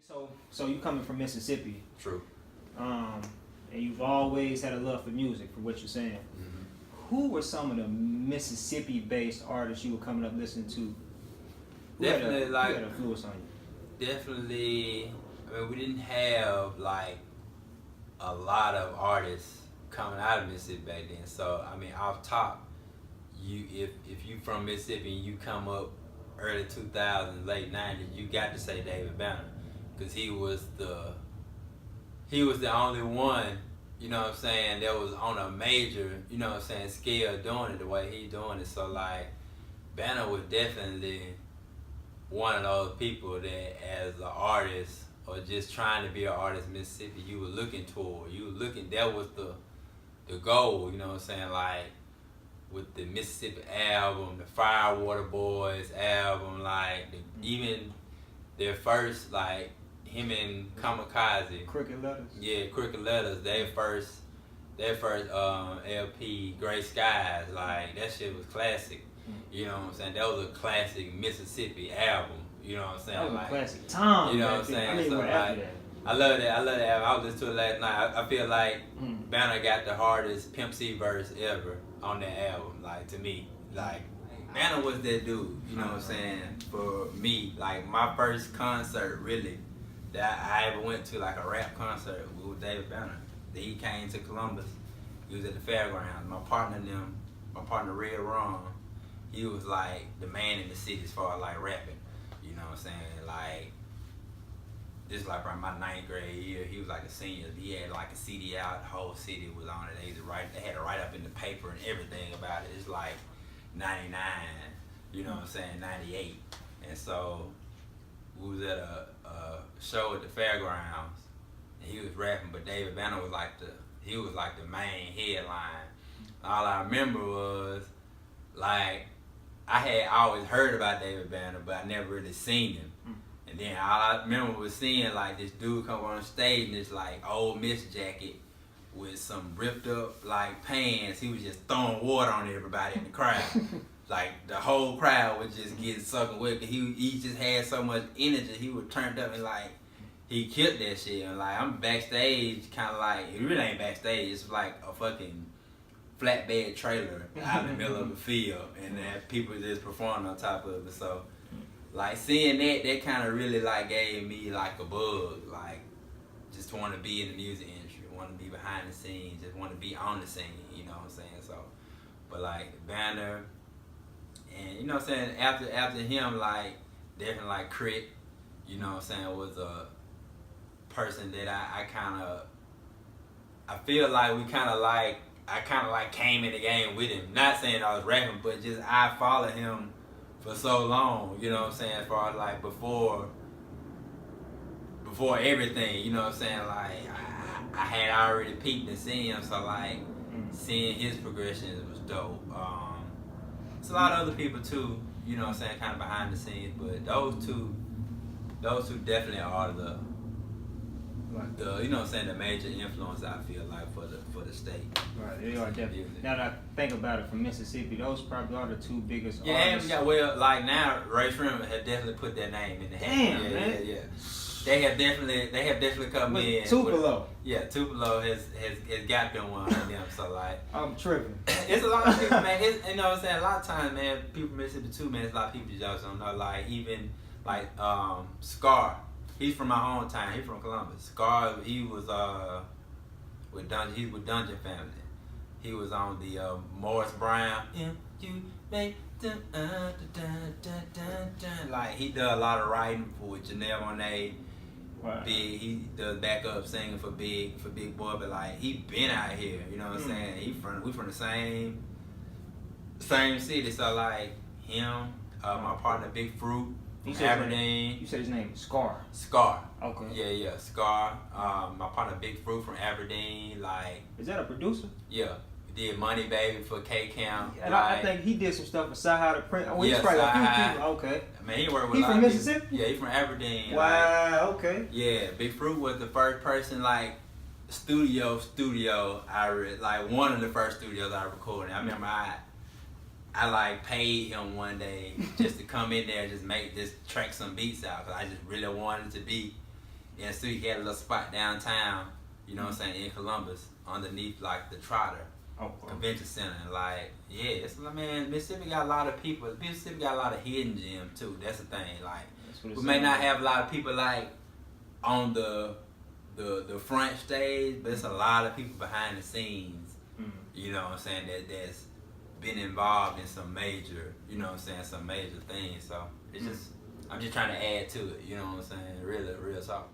So you coming from Mississippi, True. and you've always had a love for music, from what you're saying. Who were some of the Mississippi-based artists you were coming up listening to? Who had an influence on you? Definitely. I mean, we didn't have like a lot of artists coming out of Mississippi back then. So I mean, off top, if you from Mississippi and you come up early 2000s, late 90s, you got to say David Banner, because he was the only one, you know what I'm saying, that was on a major, you know what I'm saying, scale doing it the way he doing it. So like, Banner was definitely one of those people that as an artist or just trying to be an artist in Mississippi, you were looking toward. That was the goal, you know what I'm saying, like with the Mississippi album, the Firewater Boys album, like even their first, like him and Kamikaze. Crooked Letters. Yeah, Crooked Letters. Their first LP, Gray Skies. Like that shit was classic. You know what I'm saying? That was a classic Mississippi album. You know what I'm saying? That was like, a classic time. You know what I'm saying? I mean, so like, I love that album. I was listening to it last night. I feel like Banner got the hardest Pimp C verse ever on that album. Like to me, like Banner was that dude. You know what I'm saying? For me, like my first concert really that I ever went to, like a rap concert with David Banner. That he came to Columbus. He was at the fairgrounds. My partner Red Ron, he was like the man in the city as far as like rapping. You know what I'm saying? Like, this is like around my 9th grade year. He was like a senior. He had like a CD out. The whole city was on it. They had to write up in the paper and everything about it. It's like 99, you know what I'm saying, 98. And so we was at a show at the fairgrounds and he was rapping, but David Banner was like the main headline. All I remember was like I had always heard about David Banner, but I never really seen him. And then all I remember was seeing like this dude come on stage in this like old Miss jacket with some ripped up like pants. He was just throwing water on everybody in the crowd. Like the whole crowd was just getting sucking wet. He just had so much energy. He was turned up and like he killed that shit. And like I'm backstage, kind of like, it really ain't backstage. It's like a fucking flatbed trailer out in the middle of the field, and then people just performing on top of it. So like seeing that kind of really like gave me like a bug, like just want to be in the music industry, want to be behind the scenes, just want to be on the scene, you know what I'm saying? So, but like Banner, and you know what I'm saying, after him, like definitely like K.R.I.T, you know what I'm saying, was a person that I feel like I kind of like came in the game with him. Not saying I was rapping, but just I followed him for so long, you know what I'm saying, as far as like before everything, you know what I'm saying, like I had already peaked and seen him, so like seeing his progressions was dope. It's a lot of other people too, you know what I'm saying, kind of behind the scenes, but those two definitely are the you know what I'm saying, the major influence I feel like for the state. Right, they are definitely. Now that I think about it, from Mississippi, those probably are the two biggest artists. Yeah, well, like now, Ray Shrimp had definitely put their name in the hat. Damn, man. Yeah. They have definitely come in. Tupelo. Tupelo has got them one of them. So like, I'm tripping. It's a lot of people, man. You know what I'm saying. A lot of times, man, people from Mississippi too, man. It's a lot of people just don't know. Like even like Scar. He's from my hometown. He's from Columbus. Scar, he was with Dungeon Family. He was on the Morris Brown. Like he does a lot of writing for Janelle Monáe. Wow. Big, he does backup singing for Big Boy, but like he been out here. You know what I'm saying? We from the same city. So like him, my partner Big Fruit. Aberdeen. You said his name, Scar. Scar. Okay. Yeah, Scar. My partner Big Fruit from Aberdeen. Like, is that a producer? Yeah, he did Money Baby for K.R.I.T. And like, I think he did some stuff for Sci-Hi the Prince. Well, he's probably a few people. Okay. Man, he worked with. He from Mississippi? Yeah, he from Aberdeen. Wow. Okay. Yeah, Big Fruit was the first person like studio. Like one of the first studios I recorded. I remember I like paid him one day just to come in there and just track some beats out, because I just really wanted to be And so he had a little spot downtown, you know what I'm saying, in Columbus, underneath like the Trotter Convention Center. And like, yeah, it's, man, Mississippi got a lot of people. Mississippi got a lot of hidden gems too. That's the thing. Like, we may not have a lot of people like on the front stage, but it's a lot of people behind the scenes. You know what I'm saying, that's been involved in some major, you know what I'm saying, some major things. So it's just, I'm just trying to add to it, you know what I'm saying, really, real talk.